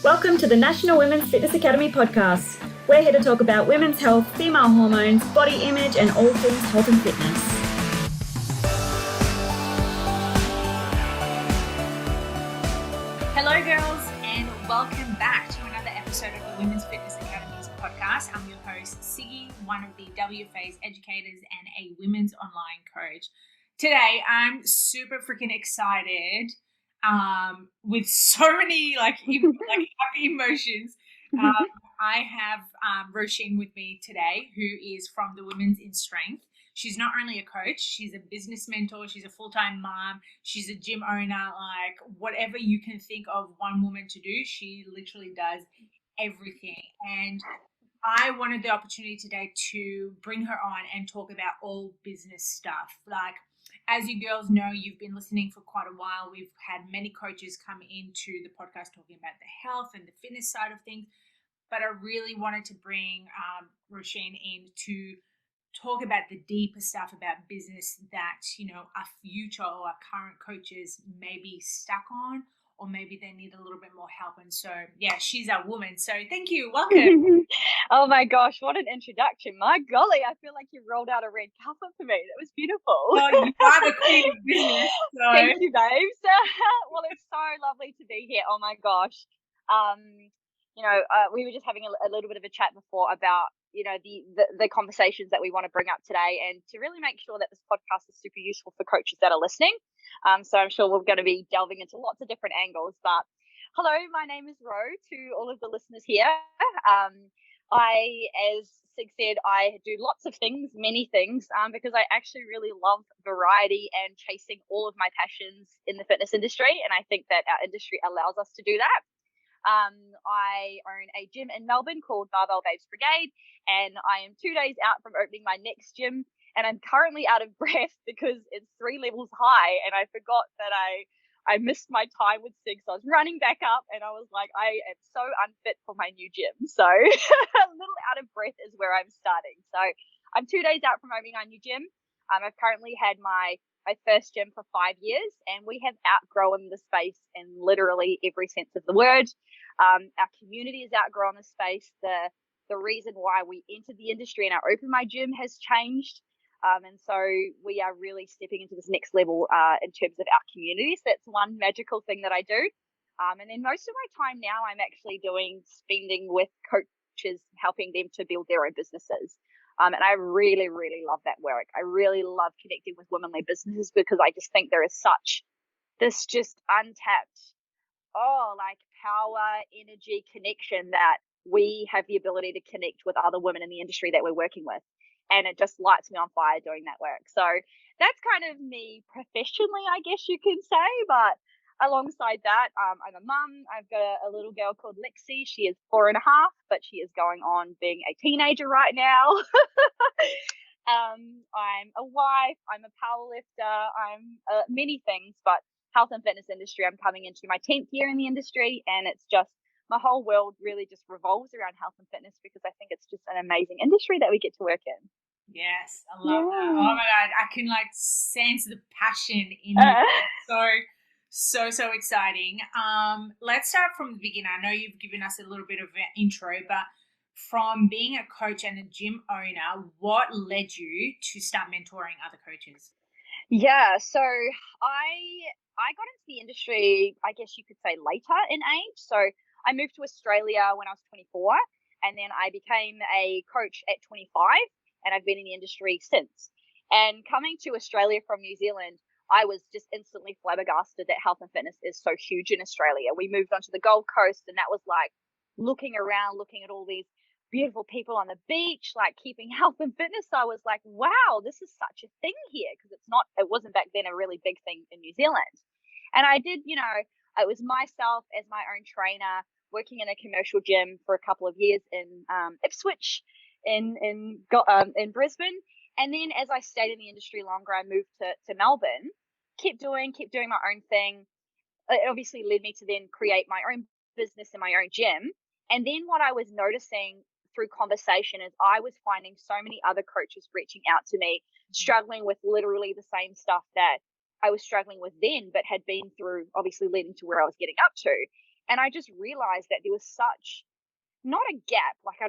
Welcome to the National Women's Fitness Academy podcast. We're here to talk about women's health, female hormones, body image, and all things health and fitness. Hello, girls, and welcome back to another episode of the Women's Fitness Academy's podcast. I'm your host, Siggy, one of the WFA's educators and a women's online coach. Today, I'm super freaking excited with so many happy emotions. I have Rochene with me today, who is from the Women's in Strength. She's not only a coach, she's a business mentor, she's a full-time mom, she's a gym owner, like whatever you can think of one woman to do, she literally does everything. And I wanted the opportunity today to bring her on and talk about all business stuff. Like, as you girls know, you've been listening for quite a while. We've had many coaches come into the podcast talking about the health and the fitness side of things. But I really wanted to bring Rochene in to talk about the deeper stuff about business that, you know, our future or our current coaches may be stuck on, or maybe they need a little bit more help. And so, yeah, she's our woman. So thank you. Welcome. Oh my gosh, what an introduction. My golly, I feel like you rolled out a red carpet for me. That was beautiful. Well, you are the queen of business. So. Thank you, babes. Well, it's so lovely to be here. Oh my gosh. We were just having a little bit of a chat before about, you know, the conversations that we want to bring up today, and to really make sure that this podcast is super useful for coaches that are listening. So I'm sure we're going to be delving into lots of different angles. But hello, my name is Ro, to all of the listeners here. As Sig said, I do lots of things, many things, because I actually really love variety and chasing all of my passions in the fitness industry. And I think that our industry allows us to do that. I own a gym in Melbourne called Barbell Babes Brigade, and I am 2 days out from opening my next gym, and I'm currently out of breath because it's 3 levels high, and I forgot that I missed my time with Sig, so I was running back up, and I was like, I am so unfit for my new gym. So a little out of breath is where I'm starting. So I'm 2 days out from opening our new gym. I've currently had my first gym for 5 years, and we have outgrown the space in literally every sense of the word. Our community has outgrown the space. The reason why we entered the industry and I opened my gym has changed. And so we are really stepping into this next level in terms of our community. So that's one magical thing that I do. And then most of my time now I'm actually spending with coaches, helping them to build their own businesses. And I really, really love that work. I really love connecting with women-led businesses, because I just think there is such this just untapped, power, energy, connection, that we have the ability to connect with other women in the industry that we're working with. And it just lights me on fire doing that work. So that's kind of me professionally, I guess you can say. But alongside that, I'm a mum. I've got a little girl called Lexi. She is 4.5, but she is going on being a teenager right now. I'm a wife. I'm a powerlifter. I'm many things, but health and fitness industry. I'm coming into my 10th year in the industry, and it's just my whole world really just revolves around health and fitness, because I think it's just an amazing industry that we get to work in. Yes, I love that. Oh my God, I can sense the passion in you. So exciting. Let's start from the beginning. I know you've given us a little bit of an intro, but from being a coach and a gym owner, what led you to start mentoring other coaches? Yeah, so I got into the industry, I guess you could say, later in age. So I moved to Australia when I was 24, and then I became a coach at 25, and I've been in the industry since. And coming to Australia from New Zealand, I was just instantly flabbergasted that health and fitness is so huge in Australia. We moved onto the Gold Coast, and that was like looking around, looking at all these beautiful people on the beach, like keeping health and fitness. So I was like, wow, this is such a thing here, because it wasn't back then a really big thing in New Zealand. And I did, it was myself as my own trainer, working in a commercial gym for a couple of years in Ipswich, in Brisbane. And then as I stayed in the industry longer, I moved to Melbourne, kept doing my own thing. It obviously led me to then create my own business and my own gym. And then what I was noticing through conversation is I was finding so many other coaches reaching out to me, struggling with literally the same stuff that I was struggling with then, but had been through, obviously leading to where I was getting up to. And I just realized that there was such, not a gap, like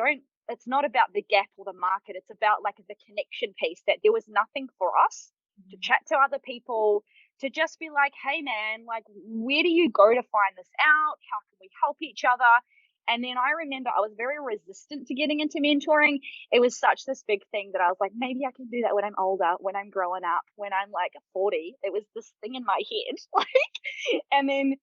it's not about the gap or the market. It's about like the connection piece, that there was nothing for us to chat to other people, to just be like, hey man, like, where do you go to find this out? How can we help each other? And then I remember I was very resistant to getting into mentoring. It was such this big thing that I was like, maybe I can do that when I'm older, when I'm growing up, when I'm like 40. It was this thing in my head. Like, and then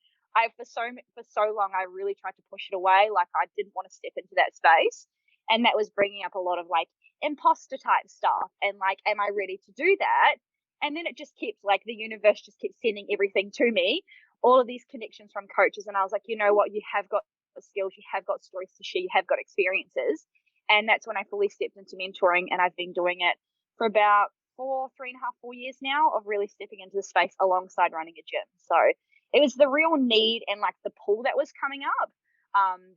for so long, I really tried to push it away. Like, I didn't want to step into that space. And that was bringing up a lot of like imposter type stuff. And like, am I ready to do that? And then it just kept like, the universe just kept sending everything to me, all of these connections from coaches. And I was like, you know what? You have got skills, you have got stories to share, you have got experiences. And that's when I fully stepped into mentoring. And I've been doing it for about 4 years now, of really stepping into the space alongside running a gym. So it was the real need and like the pull that was coming up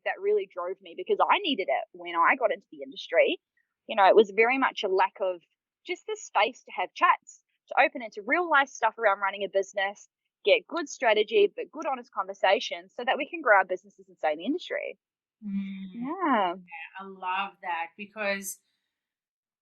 that really drove me, because I needed it when I got into the industry. You know, it was very much a lack of just the space to have chats, to open into real life stuff around running a business, get good strategy, but good honest conversations, so that we can grow our businesses and stay in the industry. Yeah. I love that, because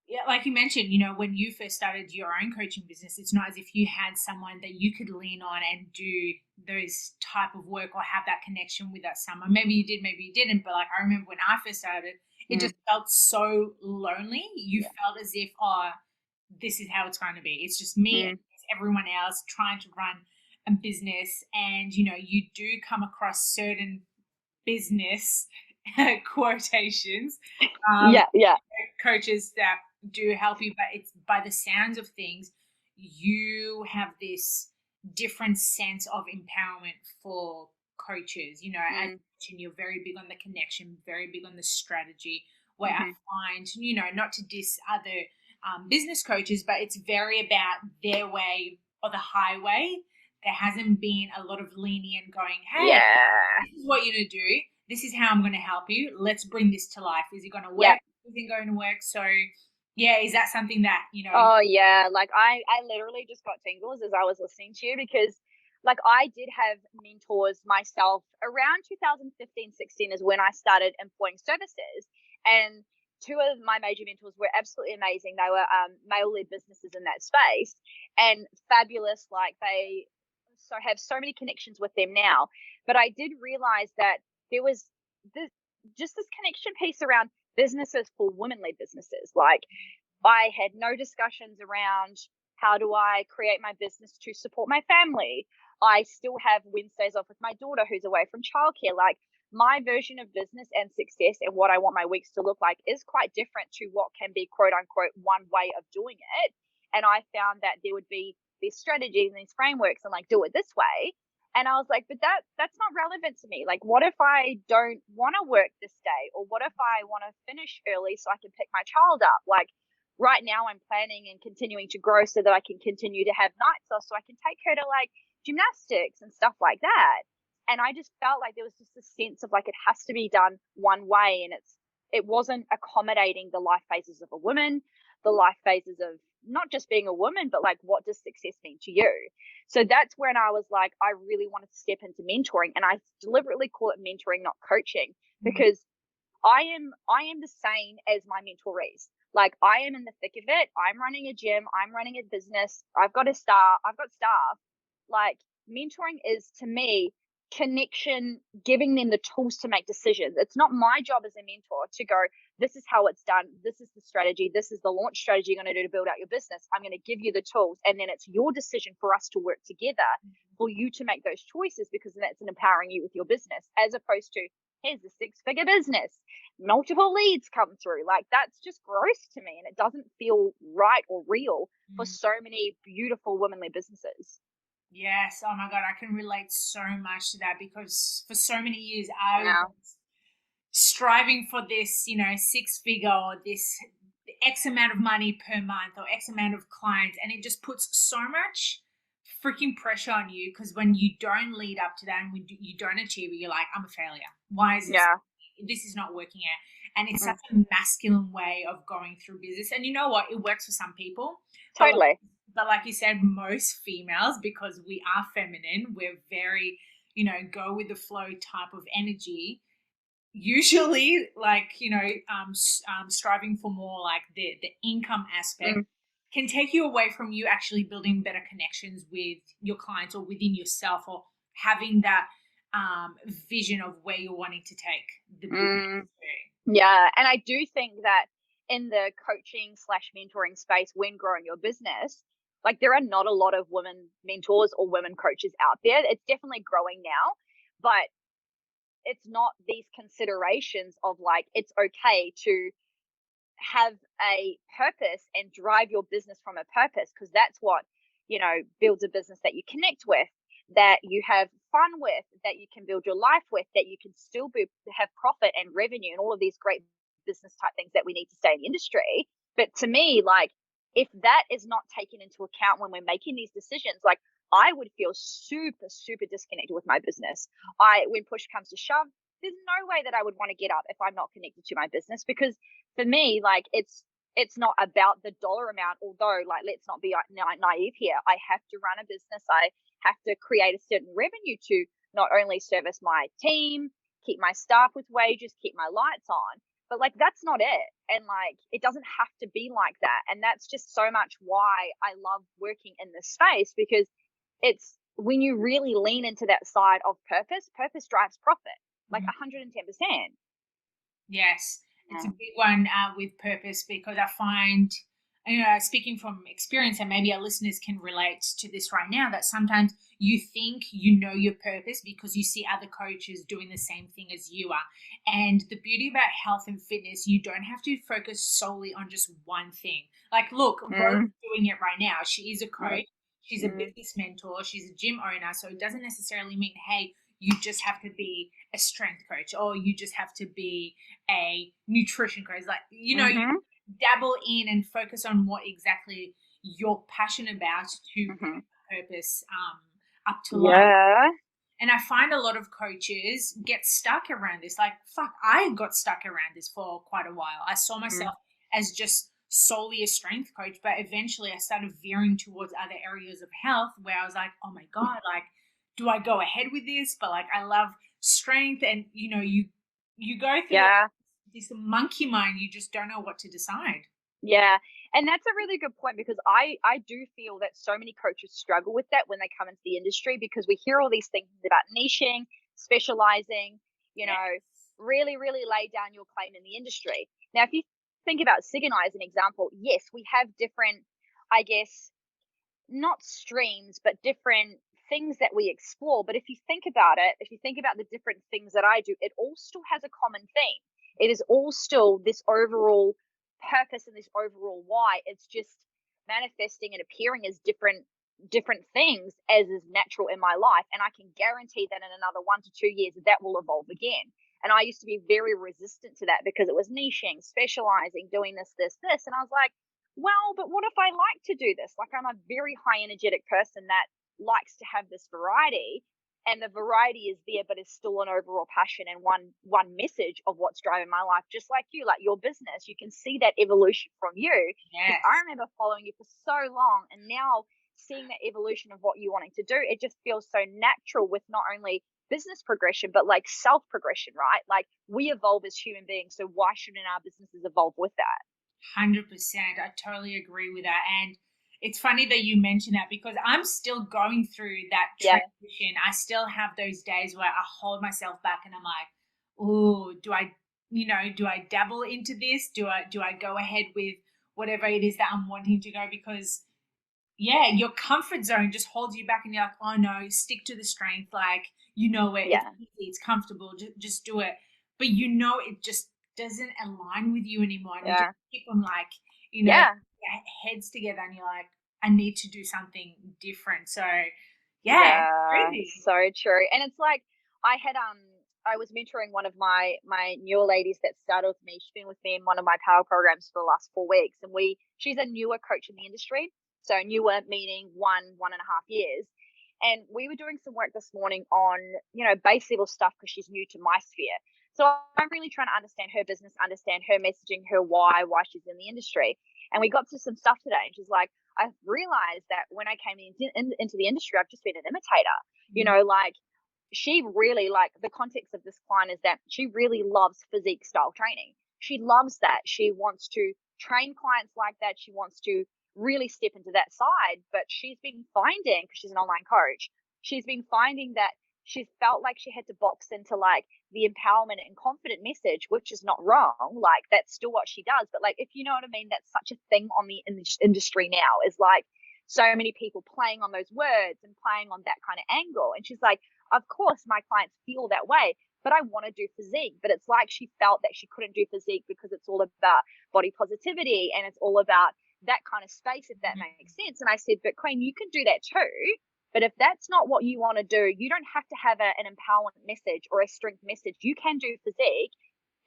yeah, like you mentioned, you know, when you first started your own coaching business, it's not as if you had someone that you could lean on and do those type of work or have that connection with that someone. Maybe you did, maybe you didn't. But like, I remember when I first started, it just felt so lonely. You felt as if, oh, this is how it's going to be. It's just me and everyone else trying to run a business. And, you know, you do come across certain business quotations. Coaches that do help you, but it's, by the sounds of things, you have this different sense of empowerment for coaches. You know, as you're very big on the connection, very big on the strategy, where I find, you know, not to diss other business coaches, but it's very about their way or the highway. There hasn't been a lot of lenient going, hey, this is what you're going to do. This is how I'm going to help you. Let's bring this to life. Is it going to work? Is it going to work? So, yeah, is that something that, you know? Oh, yeah. Like, I literally just got tingles as I was listening to you, because, like, I did have mentors myself around 2015-16 is when I started employing services. And two of my major mentors were absolutely amazing. They were male-led businesses in that space, and fabulous. Like, they have so many connections with them now. But I did realize that there was this connection piece around businesses for women-led businesses. Like, I had no discussions around how do I create my business to support my family. I still have Wednesdays off with my daughter who's away from childcare. Like, my version of business and success and what I want my weeks to look like is quite different to what can be quote unquote one way of doing it. And I found that there would be these strategies and these frameworks and like, do it this way. And I was like, but that's not relevant to me. Like, what if I don't want to work this day? Or what if I want to finish early so I can pick my child up? Like, right now I'm planning and continuing to grow so that I can continue to have nights off, so I can take her to like gymnastics and stuff like that. And I just felt like there was just a sense of like, it has to be done one way. And it wasn't accommodating the life phases of a woman, the life phases of not just being a woman, but like, what does success mean to you? So that's when I was like, I really wanted to step into mentoring. And I deliberately call it mentoring, not coaching, because I am the same as my mentorees. Like, I am in the thick of it. I'm running a gym. I'm running a business. I've got staff. Like, mentoring is, to me, connection, giving them the tools to make decisions. It's not my job as a mentor to go, this is how it's done. This is the strategy. This is the launch strategy you're going to do to build out your business. I'm going to give you the tools. And then it's your decision for us to work together for you to make those choices, because that's empowering you with your business, as opposed to, here's a 6-figure business, multiple leads come through. Like, that's just gross to me. And it doesn't feel right or real for so many beautiful women-led businesses. Yes. Oh my God. I can relate so much to that, because for so many years I was striving for this, you know, 6-figure or this X amount of money per month or X amount of clients. And it just puts so much freaking pressure on you, because when you don't lead up to that and when you don't achieve it, you're like, I'm a failure. Why is this? This is not working out. And it's such a masculine way of going through business. And you know what? It works for some people. Totally. But like you said, most females, because we are feminine, we're very, go with the flow type of energy, usually striving for more like the income aspect can take you away from you actually building better connections with your clients or within yourself, or having that vision of where you're wanting to take the business to. Yeah. And I do think that in the coaching / mentoring space, when growing your business, like there are not a lot of women mentors or women coaches out there. It's definitely growing now, but it's not these considerations of like, it's okay to have a purpose and drive your business from a purpose, because that's what, builds a business that you connect with, that you have fun with, that you can build your life with, that you can still have profit and revenue and all of these great business type things that we need to stay in the industry. But to me, like, if that is not taken into account when we're making these decisions, like I would feel super, super disconnected with my business. When push comes to shove, there's no way that I would want to get up if I'm not connected to my business, because for me, like it's not about the dollar amount, although like, let's not be naive here. I have to run a business. I have to create a certain revenue to not only service my team, keep my staff with wages, keep my lights on, but like, that's not it. And like, it doesn't have to be like that. And that's just so much why I love working in this space, because it's when you really lean into that side of purpose drives profit, like 110%. Yes, it's a big one with purpose, because I find, speaking from experience, and maybe our listeners can relate to this right now, that sometimes you think you know your purpose because you see other coaches doing the same thing as you are. And the beauty about health and fitness, you don't have to focus solely on just one thing. Like, look, Rose's doing it right now. She is a coach. She's a business mentor. She's a gym owner. So it doesn't necessarily mean, hey, you just have to be a strength coach, or you just have to be a nutrition coach. Like, you dabble in and focus on what exactly you're passionate about to bring purpose up to life. And I find a lot of coaches get stuck around this. Like, I got stuck around this for quite a while. I saw myself as just solely a strength coach, but eventually I started veering towards other areas of health where I was like, oh my God, like, do I go ahead with this? But like, I love strength, and you go through this monkey mind. You just don't know what to decide. Yeah. And that's a really good point, because I do feel that so many coaches struggle with that when they come into the industry, because we hear all these things about niching, specializing, really, really lay down your claim in the industry. Now, if you think about Sig and I as an example, yes, we have different, I guess, not streams, but different things that we explore. But if you think about it, if you think about the different things that I do, it all still has a common theme. It is all still this overall purpose and this overall why. It's just manifesting and appearing as different things as is natural in my life. And I can guarantee that in another 1 to 2 years, that will evolve again. And I used to be very resistant to that, because it was niching, specializing, doing this. And I was like, well, but what if I like to do this? Like, I'm a very high energetic person that likes to have this variety, and the variety is there, but it's still an overall passion and one message of what's driving my life. Just like you, like your business, you can see that evolution from you. Yes. I remember following you for so long, and now seeing that evolution of what you're wanting to do, it just feels so natural, with not only business progression, but like self progression, right? Like, we evolve as human beings, so why shouldn't our businesses evolve with that? 100%. I totally agree with that. And it's funny that you mention that, because I'm still going through that transition. I still have those days where I hold myself back and I'm like, oh, do I dabble into this? Do I go ahead with whatever it is that I'm wanting to go? Because your comfort zone just holds you back, and you're like, oh no, stick to the strength. Like, it's easy, it's comfortable, just do it. But it just doesn't align with you anymore. And you just keep on like, heads together, and you're like, I need to do something different. So crazy. So true. And it's like, I was mentoring one of my newer ladies that started with me. She's been with me in one of my power programs for the last 4 weeks, and she's a newer coach in the industry. So newer meaning 1.5 years. And we were doing some work this morning on, base level stuff, because she's new to my sphere. So I'm really trying to understand her business, understand her messaging, her why she's in the industry. And we got to some stuff today, and she's like, I've realized that when I came into the industry, I've just been an imitator. Like, she really, like, the context of this client is that she really loves physique style training. She loves that. She wants to train clients like that. She wants to really step into that side. But she's been finding, because she's an online coach, she's been finding that she felt like she had to box into like the empowerment and confident message, which is not wrong. Like, that's still what she does. But like, if you know what I mean, that's such a thing on the industry now, is like so many people playing on those words and playing on that kind of angle. And she's like, of course my clients feel that way, but I want to do physique. But it's like she felt that she couldn't do physique because it's all about body positivity and it's all about that kind of space, if that makes sense. And I said, but Queen, you can do that too. But if that's not what you want to do, you don't have to have an empowerment message or a strength message. You can do physique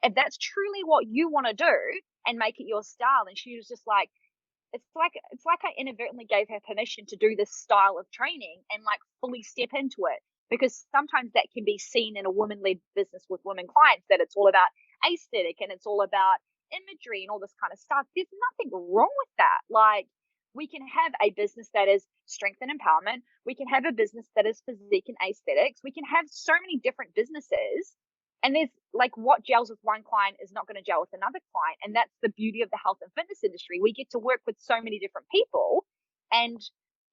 if that's truly what you want to do and make it your style. And she was just like, it's like I inadvertently gave her permission to do this style of training and like fully step into it. Because sometimes that can be seen in a woman-led business with women clients, that it's all about aesthetic and it's all about imagery and all this kind of stuff. There's nothing wrong with that. Like, we can have a business that is strength and empowerment. We can have a business that is physique and aesthetics. We can have so many different businesses. And there's like, what gels with one client is not going to gel with another client. And that's the beauty of the health and fitness industry. We get to work with so many different people, and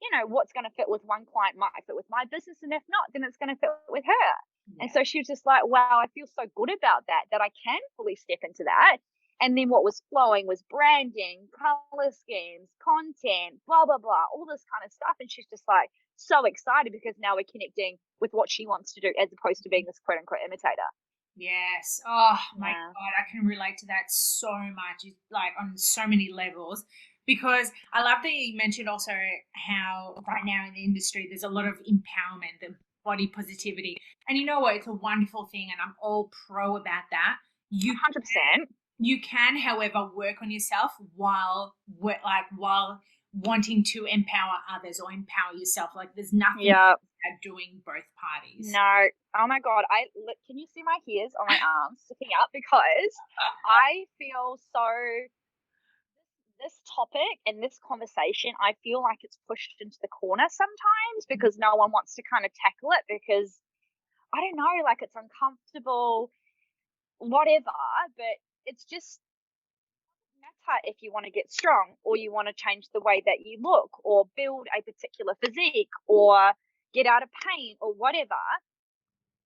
you know, what's going to fit with one client might fit with my business. And if not, then it's going to fit with her. Yeah. And so she was just like, wow, I feel so good about that I can fully step into that. And then what was flowing was branding, color schemes, content, blah, blah, blah, all this kind of stuff. And she's just like so excited because now we're connecting with what she wants to do as opposed to being this quote unquote imitator. Yes. Oh my God, I can relate to that so much. It's like on so many levels, because I love that you mentioned also how right now in the industry there's a lot of empowerment, the body positivity. And you know what? It's a wonderful thing, and I'm all pro about that. You 100%. You can, however, work on yourself while wanting to empower others or empower yourself. Like, there's nothing about doing both parties. No. Oh my God. Can you see my hairs on my arms sticking up? Because I feel so, this topic and this conversation, I feel like it's pushed into the corner sometimes because no one wants to kind of tackle it because, I don't know, like, it's uncomfortable, whatever, but it's just, matter if you want to get strong or you want to change the way that you look or build a particular physique or get out of pain or whatever.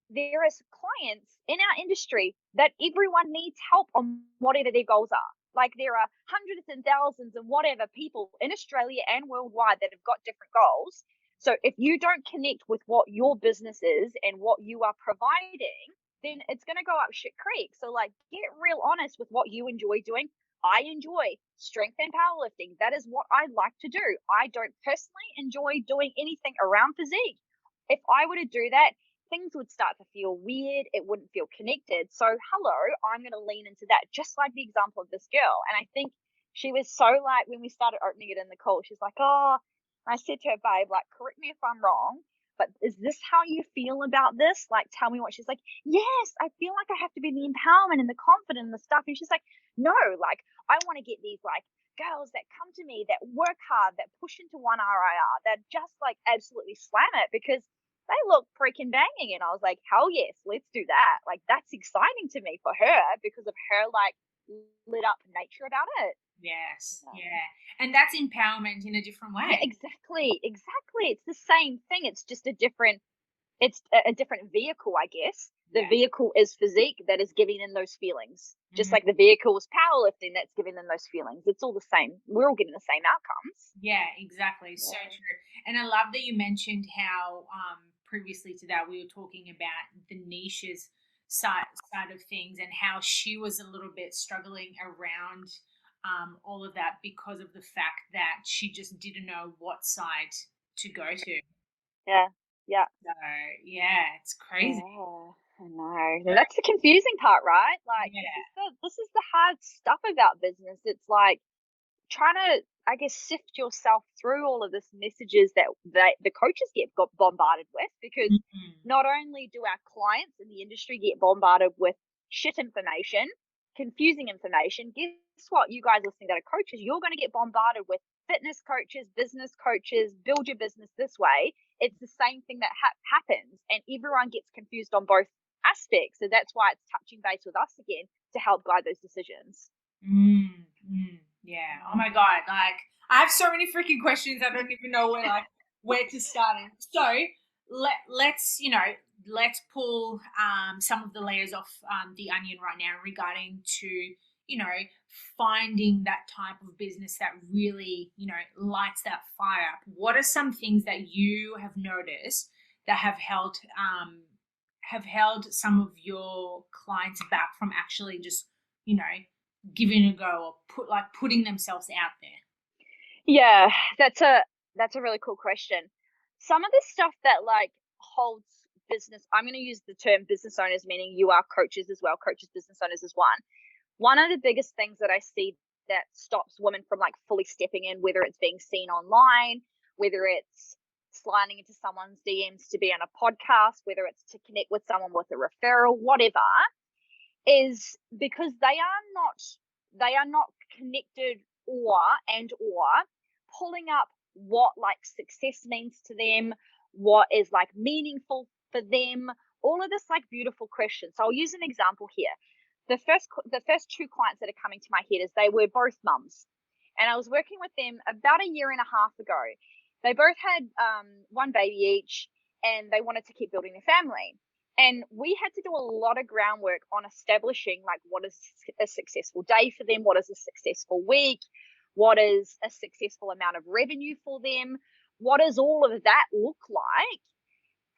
There is clients in our industry that everyone needs help on whatever their goals are. Like, there are hundreds and thousands and whatever people in Australia and worldwide that have got different goals. So if you don't connect with what your business is and what you are providing, then it's going to go up shit creek. So like, get real honest with what you enjoy doing. I enjoy strength and powerlifting. That is what I like to do. I don't personally enjoy doing anything around physique. If I were to do that, things would start to feel weird. It wouldn't feel connected. So hello, I'm going to lean into that, just like the example of this girl. And I think she was so like, when we started opening it in the call, she's like, oh, I said to her, babe, like, correct me if I'm wrong, but is this how you feel about this? Like, tell me what. She's like, yes, I feel like I have to be the empowerment and the confidence and the stuff. And she's like, no, like, I want to get these like girls that come to me, that work hard, that push into one RIR, that just like absolutely slam it because they look freaking banging. And I was like, hell yes, let's do that. Like, that's exciting to me for her because of her like lit up nature about it. Yes. Yeah. And that's empowerment in a different way. Yeah, exactly. It's the same thing. It's just a different vehicle, I guess. The vehicle is physique that is giving them those feelings. Just like the vehicle is powerlifting that's giving them those feelings. It's all the same. We're all getting the same outcomes. Yeah, exactly. So true. And I love that you mentioned how previously to that we were talking about the niches side of things and how she was a little bit struggling around all of that because of the fact that she just didn't know what side to go to. Yeah. So it's crazy. Yeah, I know. That's the confusing part, right? Like, this is the hard stuff about business. It's like trying to, I guess, sift yourself through all of this messages that the coaches got bombarded with, because not only do our clients in the industry get bombarded with shit information, confusing information, guess what? You guys listening that are coaches, you're going to get bombarded with fitness coaches, business coaches, build your business this way. it's the same thing that happens, and everyone gets confused on both aspects. So that's why it's touching base with us again to help guide those decisions. Yeah. Oh my God. Like, I have so many freaking questions. I don't even know where to start. So let's pull some of the layers off the onion right now regarding to, finding that type of business that really, lights that fire up. What are some things that you have noticed that have held some of your clients back from actually just, giving a go, or putting themselves out there? Yeah, that's a really cool question. Some of the stuff that like holds business, I'm going to use the term business owners, meaning you are coaches as well. Coaches, business owners is one. One of the biggest things that I see that stops women from like fully stepping in, whether it's being seen online, whether it's sliding into someone's DMs to be on a podcast, whether it's to connect with someone with a referral, whatever, is because they are not connected or pulling up what like success means to them, what is like meaningful for them, all of this like beautiful questions. So I'll use an example here. The first two clients that are coming to my head is they were both mums, and I was working with them about a year and a half ago. They both had one baby each, and they wanted to keep building their family. And we had to do a lot of groundwork on establishing like what is a successful day for them, what is a successful week, what is a successful amount of revenue for them, what does all of that look like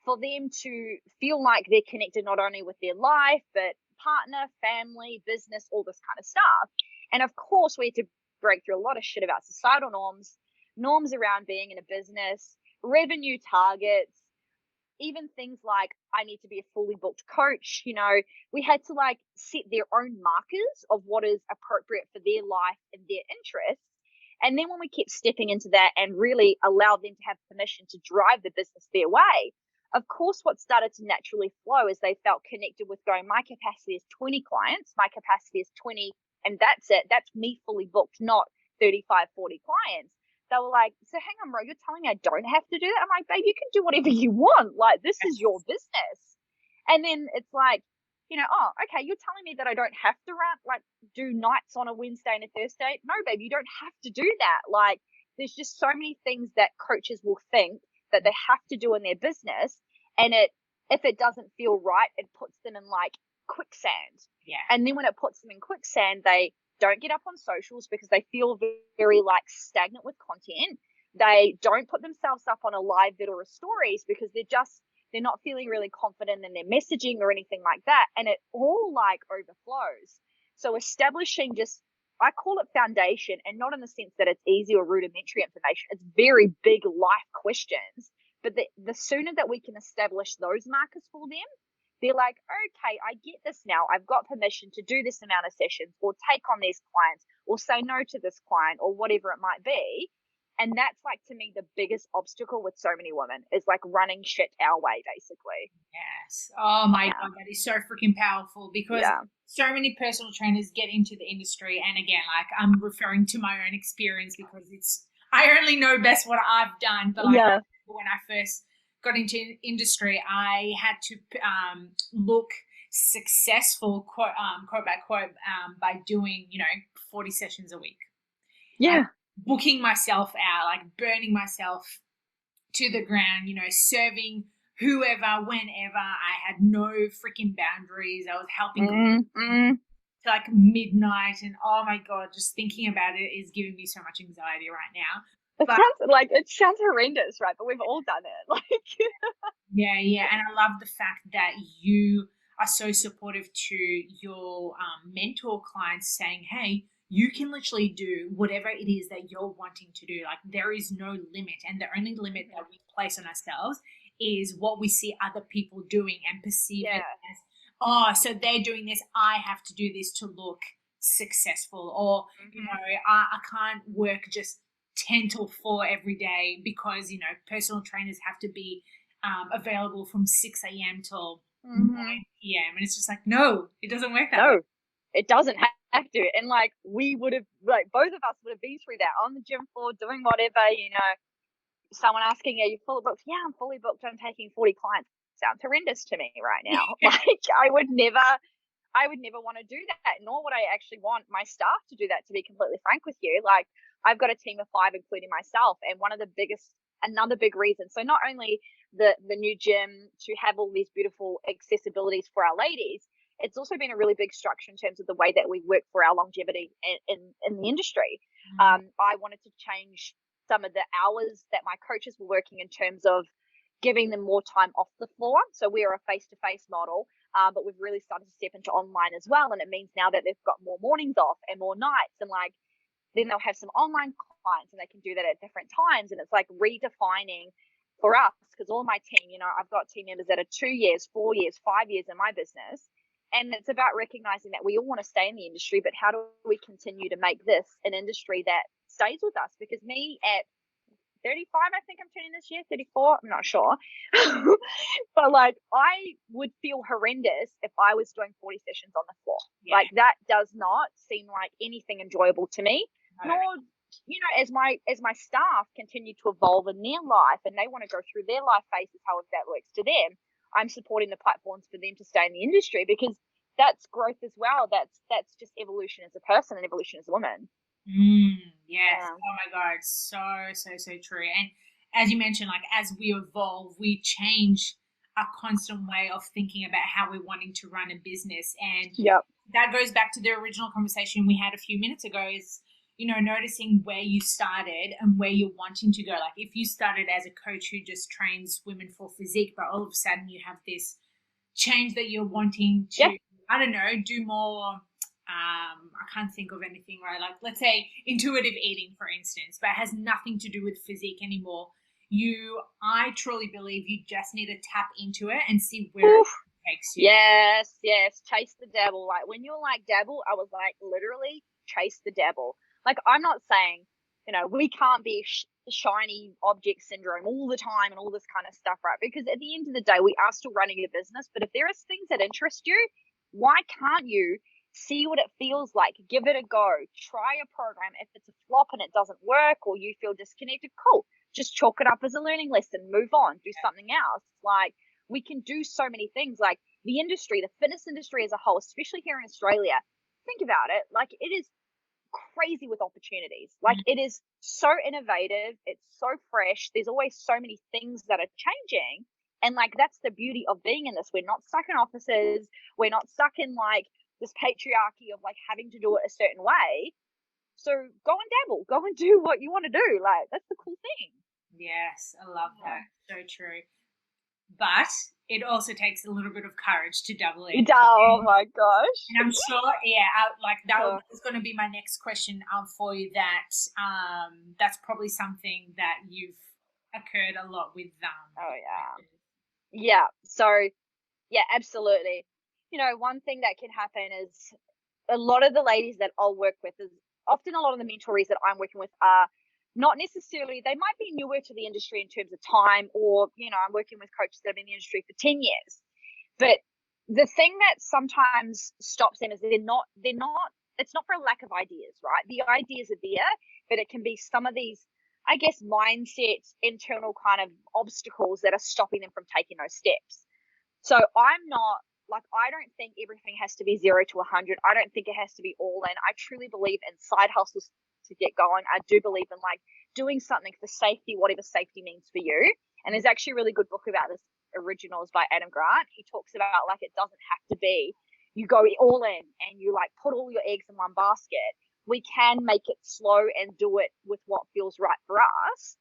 for them to feel like they're connected not only with their life, but partner, family, business, all this kind of stuff. And of course, we had to break through a lot of shit about societal norms around being in a business, revenue targets, even things like I need to be a fully booked coach. We had to like set their own markers of what is appropriate for their life and their interests. And then when we kept stepping into that and really allowed them to have permission to drive the business their way, of course, what started to naturally flow is they felt connected with going, my capacity is 20 clients, my capacity is 20, and that's it. That's me fully booked, not 35, 40 clients. They were like, so hang on, bro, you're telling me I don't have to do that? I'm like, babe, you can do whatever you want. Like, this is your business. And then it's like, oh, okay, you're telling me that I don't have to do nights on a Wednesday and a Thursday. No, babe, you don't have to do that. Like, there's just so many things that coaches will think that they have to do in their business. And if it doesn't feel right, it puts them in like quicksand. Yeah. And then when it puts them in quicksand, they don't get up on socials because they feel very like stagnant with content. They don't put themselves up on a live vid or a stories because they're not feeling really confident in their messaging or anything like that. And it all like overflows. So establishing I call it foundation, and not in the sense that it's easy or rudimentary information. It's very big life questions. But the sooner that we can establish those markers for them, they're like, okay, I get this now. I've got permission to do this amount of sessions or take on these clients or say no to this client or whatever it might be. And that's like, to me, the biggest obstacle with so many women is like running shit our way, basically. Yes. Oh my God, that is so freaking powerful because so many personal trainers get into the industry. And again, like I'm referring to my own experience because I only know best what I've done. But like when I first got into industry, I had to look successful, quote by quote, by doing, 40 sessions a week. Yeah. Booking myself out, like burning myself to the ground, serving whoever, whenever. I had no freaking boundaries. I was helping to like midnight, and oh my God, just thinking about it is giving me so much anxiety right now. It sounds horrendous, right? But we've all done it. Like, yeah, and I love the fact that you are so supportive to your mentor clients, saying, "Hey, you can literally do whatever it is that you're wanting to do. Like there is no limit, and the only limit that we place on ourselves is what we see other people doing and perceive it as, oh, so they're doing this, I have to do this to look successful, or I can't work just 10 till 4 every day because personal trainers have to be available from 6 a.m. till 9 p.m. and it's just like, no, it doesn't work that way. It doesn't have to. And like we would have, like both of us would have been through that on the gym floor doing whatever, someone asking, are you fully booked? Yeah, I'm fully booked. I'm taking 40 clients. Sounds horrendous to me right now. Like I would never want to do that, nor would I actually want my staff to do that, to be completely frank with you. Like I've got a team of 5, including myself. And another big reason. So not only the new gym to have all these beautiful accessibilities for our ladies, it's also been a really big structure in terms of the way that we work for our longevity in the industry. I wanted to change some of the hours that my coaches were working in terms of giving them more time off the floor. So we're a face-to-face model, but we've really started to step into online as well. And it means now that they've got more mornings off and more nights, and like then they'll have some online clients and they can do that at different times. And it's like redefining for us, because all my team, I've got team members that are 2 years, 4 years, 5 years in my business. And it's about recognizing that we all want to stay in the industry, but how do we continue to make this an industry that stays with us? Because me at 35, I think I'm turning this year, 34, I'm not sure. But like I would feel horrendous if I was doing 40 sessions on the floor. Yeah. Like that does not seem like anything enjoyable to me. No. Nor, as my staff continue to evolve in their life and they want to go through their life phases, however that works to them, I'm supporting the platforms for them to stay in the industry, because that's growth as well. That's just evolution as a person and evolution as a woman. Yes. Yeah. Oh my God. So true. And as you mentioned, like as we evolve, we change our constant way of thinking about how we're wanting to run a business. And that goes back to the original conversation we had a few minutes ago, is, noticing where you started and where you're wanting to go. Like if you started as a coach who just trains women for physique, but all of a sudden you have this change that you're wanting to, I don't know, do more, I can't think of anything, right? Like let's say intuitive eating, for instance, but it has nothing to do with physique anymore. I truly believe you just need to tap into it and see where it takes you. Yes. Chase the devil. Like when you're like dabble, I was like literally chase the devil. Like I'm not saying, we can't be shiny object syndrome all the time and all this kind of stuff, right? Because at the end of the day, we are still running a business. But if there is things that interest you, why can't you see what it feels like? Give it a go. Try a program. If it's a flop and it doesn't work or you feel disconnected, cool. Just chalk it up as a learning lesson. Move on. Do something else. Like we can do so many things. Like the industry, the fitness industry as a whole, especially here in Australia, think about it. Like it is crazy with opportunities. Like it is so innovative. It's so fresh. There's always so many things that are changing. And like that's the beauty of being in this. We're not stuck in offices. We're not stuck in like this patriarchy of like having to do it a certain way. So go and dabble. Go and do what you want to do. Like that's the cool thing. Yes, I love that. So true. But it also takes a little bit of courage to double in. Oh my gosh. And I'm sure, that was going to be my next question for you. That's probably something that you've occurred a lot with them. Oh yeah. Yeah. So yeah, absolutely. One thing that can happen is a lot of the ladies that I'll work with, is often a lot of the mentorees that I'm working with are not necessarily, they might be newer to the industry in terms of time, or, I'm working with coaches that have been in the industry for 10 years. But the thing that sometimes stops them is it's not for a lack of ideas, right? The ideas are there, but it can be some of these, I guess, mindset, internal kind of obstacles that are stopping them from taking those steps. So I don't think everything has to be 0 to 100. I don't think it has to be all in. I truly believe in side hustles to get going. I do believe in like doing something for safety, whatever safety means for you. And there's actually a really good book about this, Originals by Adam Grant. He talks about like it doesn't have to be you go all in and you like put all your eggs in one basket. We can make it slow and do it with what feels right for us.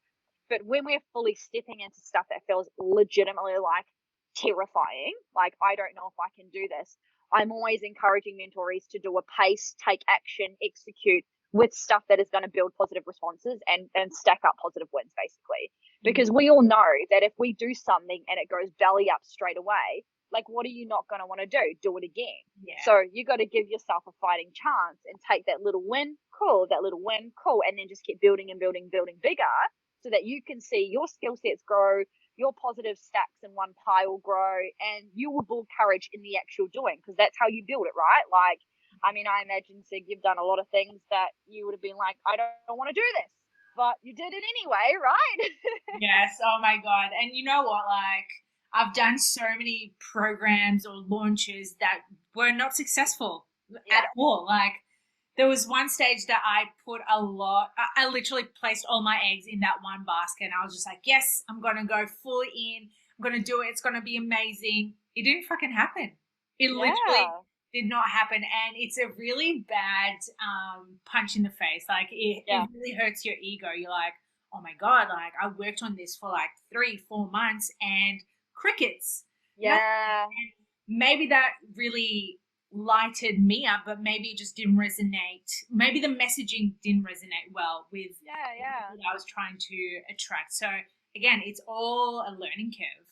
But when we're fully stepping into stuff that feels legitimately like terrifying, like I don't know if I can do this, I'm always encouraging mentorees to do a pace, take action, execute with stuff that is going to build positive responses and stack up positive wins, basically. Because we all know that if we do something and it goes belly up straight away, like what are you not going to want to do? Do it again. Yeah. So you got to give yourself a fighting chance and take that little win, cool, and then just keep building and building bigger, so that you can see your skill sets grow, your positive stacks in one pile grow, and you will build courage in the actual doing, because that's how you build it, right? Like, I mean, I imagine, Sig, you've done a lot of things that you would have been like, I don't want to do this. but you did it anyway, right? Yes. Oh my God. And you know what? Like, I've done so many programs or launches that were not successful Yeah. at all. Like, there was one stage that I put a lot, I literally placed all my eggs in that one basket. And I was just like, yes, I'm going to go full in. I'm going to do it. It's going to be amazing. It didn't fucking happen. It literally Yeah. did not happen. And it's a really bad punch in the face. Like, it really hurts your ego. You're like, oh my God, like I worked on this for like 3-4 months and crickets. Yeah. Maybe that really lighted me up, but maybe it just didn't resonate. Maybe the messaging didn't resonate well with what I was trying to attract. So again, it's all a learning curve.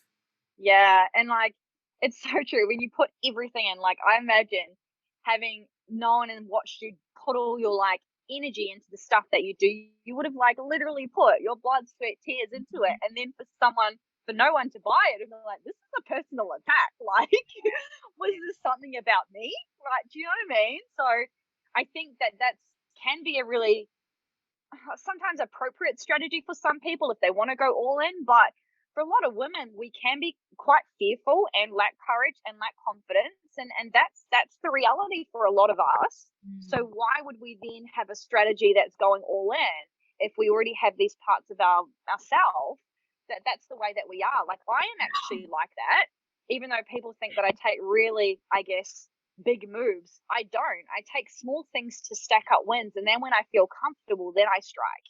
Yeah. And like, it's so true. When you put everything in, like, I imagine having known and watched you put all your like energy into the stuff that you do, you would have like literally put your blood, sweat, tears into it. And then for no one to buy it, and they're like, this is a personal attack. Like, was this something about me? Right. Do you know what I mean? So I think that can be a really sometimes appropriate strategy for some people if they want to go all in, but for a lot of women we can be quite fearful and lack courage and lack confidence, and that's the reality for a lot of us. So why would we then have a strategy that's going all in if we already have these parts of ourselves that's the way that we are? Like, I am actually like that, even though people think that I take really, I guess, big moves. I don't. I take small things to stack up wins, and then when I feel comfortable, then I strike.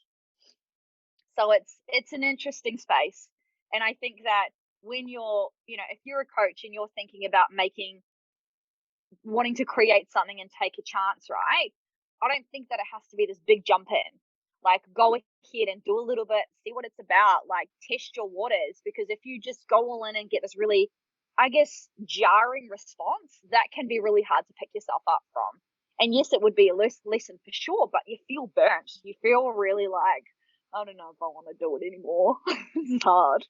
So it's an interesting space. And I think that when you're, if you're a coach and you're thinking about wanting to create something and take a chance, right? I don't think that it has to be this big jump in. Like, go ahead and do a little bit, see what it's about, like test your waters, because if you just go all in and get this really, I guess, jarring response, that can be really hard to pick yourself up from. And yes, it would be a lesson for sure, but you feel burnt. You feel really like, I don't know if I want to do it anymore. It's hard.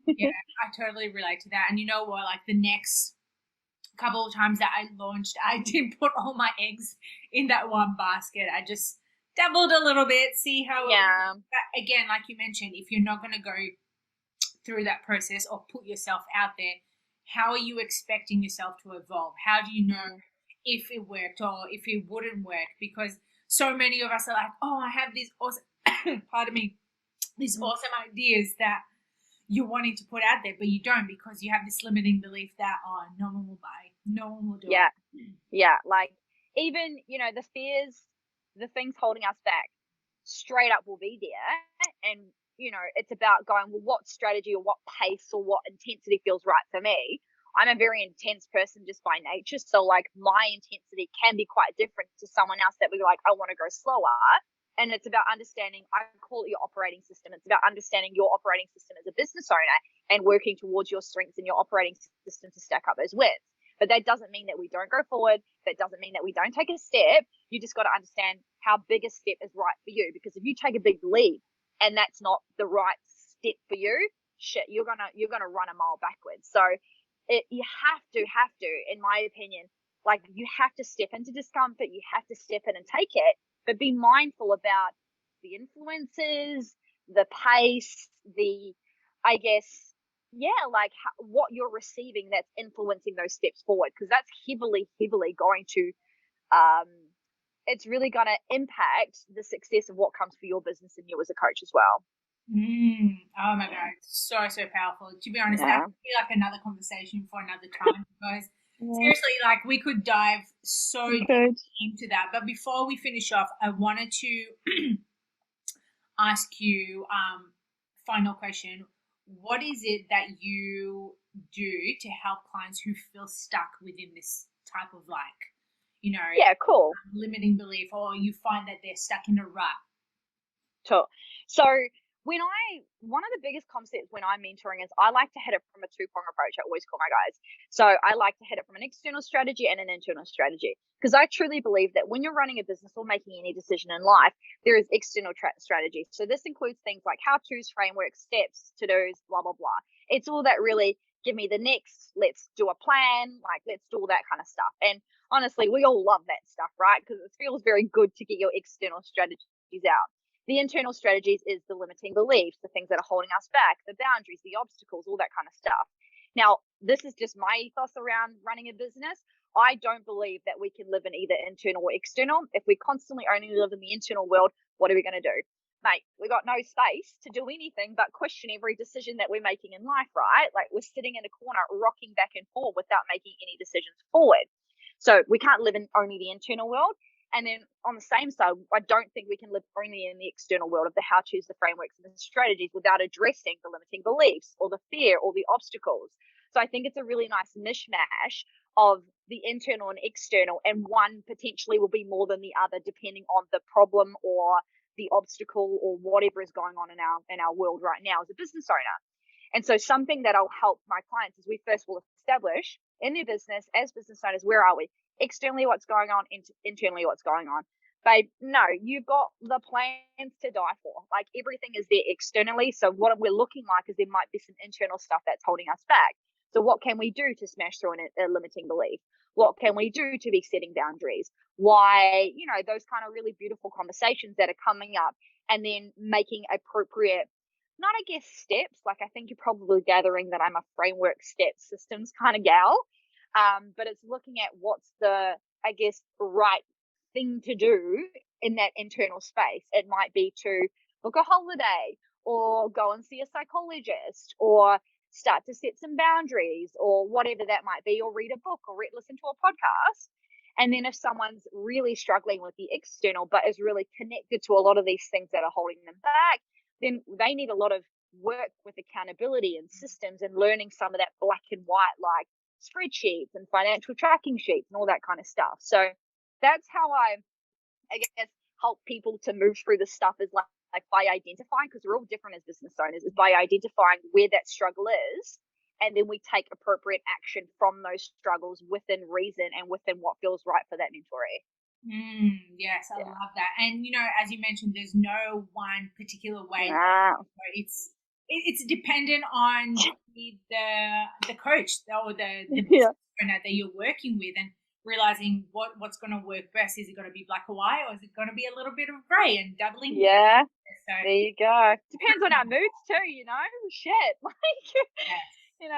Yeah, I totally relate to that. And you know what? Like, the next couple of times that I launched, I didn't put all my eggs in that one basket. I just dabbled a little bit, see how but again, like you mentioned, if you're not going to go through that process or put yourself out there, how are you expecting yourself to evolve? How do you know if it worked or if it wouldn't work? Because so many of us are like, oh, I have these awesome pardon me, these awesome ideas that you're wanting to put out there, but you don't, because you have this limiting belief that, oh, no one will buy, no one will do it. Yeah. Like, even, the fears, the things holding us back straight up will be there. And, it's about going, well, what strategy or what pace or what intensity feels right for me. I'm a very intense person just by nature. So like, my intensity can be quite different to someone else that would be like, I want to go slower. And it's about understanding, I call it your operating system. It's about understanding your operating system as a business owner and working towards your strengths and your operating system to stack up those wins. But that doesn't mean that we don't go forward. That doesn't mean that we don't take a step. You just got to understand how big a step is right for you. Because if you take a big leap and that's not the right step for you, you're gonna run a mile backwards. So you have to, in my opinion, like, you have to step into discomfort. You have to step in and take it, but be mindful about the influences, the pace, I guess, like what you're receiving that's influencing those steps forward, because that's heavily going to, it's really going to impact the success of what comes for your business and you as a coach as well. Oh my God, so powerful. To be honest, that would be like another conversation for another time, because seriously, like, we could dive so deep into that. But before we finish off, I wanted to ask you, final question. What is it that you do to help clients who feel stuck within this type of, like, limiting belief, or you find that they're stuck in a rut? Sure. So one of the biggest concepts when I'm mentoring is I like to hit it from a two-prong approach. I always call my guys. So I like to hit it from an external strategy and an internal strategy, because I truly believe that when you're running a business or making any decision in life, there is external strategy. So this includes things like how-tos, frameworks, steps, to-dos, blah, blah, blah. It's all that really give me the next, let's do a plan, like, let's do all that kind of stuff. And honestly, we all love that stuff, right? Because it feels very good to get your external strategies out. The internal strategies is the limiting beliefs, the things that are holding us back, the boundaries, the obstacles, all that kind of stuff. Now, this is just my ethos around running a business. I don't believe that we can live in either internal or external. If we constantly only live in the internal world, what are we going to do? Mate, we got no space to do anything but question every decision that we're making in life, right? Like, we're sitting in a corner rocking back and forth without making any decisions forward. So we can't live in only the internal world. And then on the same side, I don't think we can live only in the external world of the how-tos, the frameworks, and the strategies without addressing the limiting beliefs or the fear or the obstacles. So I think it's a really nice mishmash of the internal and external, and one potentially will be more than the other depending on the problem or the obstacle or whatever is going on in our world right now as a business owner. And so something that I'll help my clients is we first will establish in their business as business owners, where are we? Externally, what's going on? Internally, what's going on? Babe, no, you've got the plans to die for. Like, everything is there externally. So what we're looking like is there might be some internal stuff that's holding us back. So what can we do to smash through a limiting belief? What can we do to be setting boundaries? Why, those kind of really beautiful conversations that are coming up, and then making appropriate, not, I guess, steps. Like, I think you're probably gathering that I'm a framework, steps, systems kind of gal. But it's looking at what's the, I guess, right thing to do in that internal space. It might be to book a holiday, or go and see a psychologist, or start to set some boundaries, or whatever that might be, or read a book, or listen to a podcast. And then if someone's really struggling with the external, but is really connected to a lot of these things that are holding them back, then they need a lot of work with accountability and systems, and learning some of that black and white, like spreadsheets and financial tracking sheets and all that kind of stuff. So that's how I guess, help people to move through the stuff, is like by identifying, because we're all different as business owners, is by identifying where that struggle is, and then we take appropriate action from those struggles within reason and within what feels right for that mentoree. Yes, I love that. And as you mentioned, there's no one particular way. It's dependent on the coach or the business owner that you're working with, and realizing what's going to work best. Is it going to be black or white, or is it going to be a little bit of grey and doubling? Yeah. So, there you go. Depends on our moods too, shit. Like,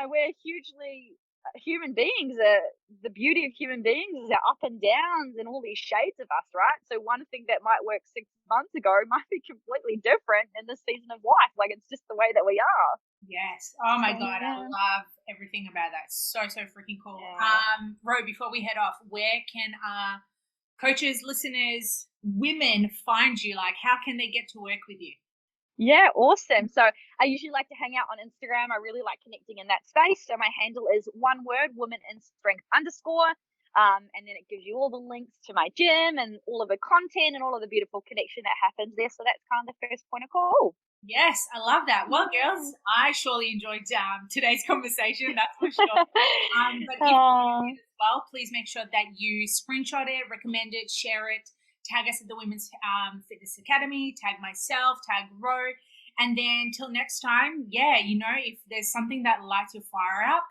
we're hugely human beings. The beauty of human beings is our up and downs and all these shades of us, right? So one thing that might work 6 months ago might be completely different in this season of life. Like, it's just the way that we are. Yes. Oh my God, I love everything about that. So freaking cool. Ro, before we head off, where can our coaches, listeners, women find you? Like, how can they get to work with you? Yeah, awesome. So I usually like to hang out on Instagram. I really like connecting in that space. So my handle is one word, women in strength _. And then it gives you all the links to my gym and all of the content and all of the beautiful connection that happens there. So that's kind of the first point of call. Yes, I love that. Well, girls, I surely enjoyed today's conversation, that's for sure. But if you did as well, please make sure that you screenshot it, recommend it, share it, tag us at the Women's Fitness Academy, tag myself, tag Ro. And then till next time, if there's something that lights your fire up,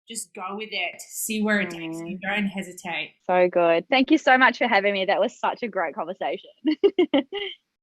just go with it. See where it takes you. Don't hesitate. So good. Thank you so much for having me. That was such a great conversation.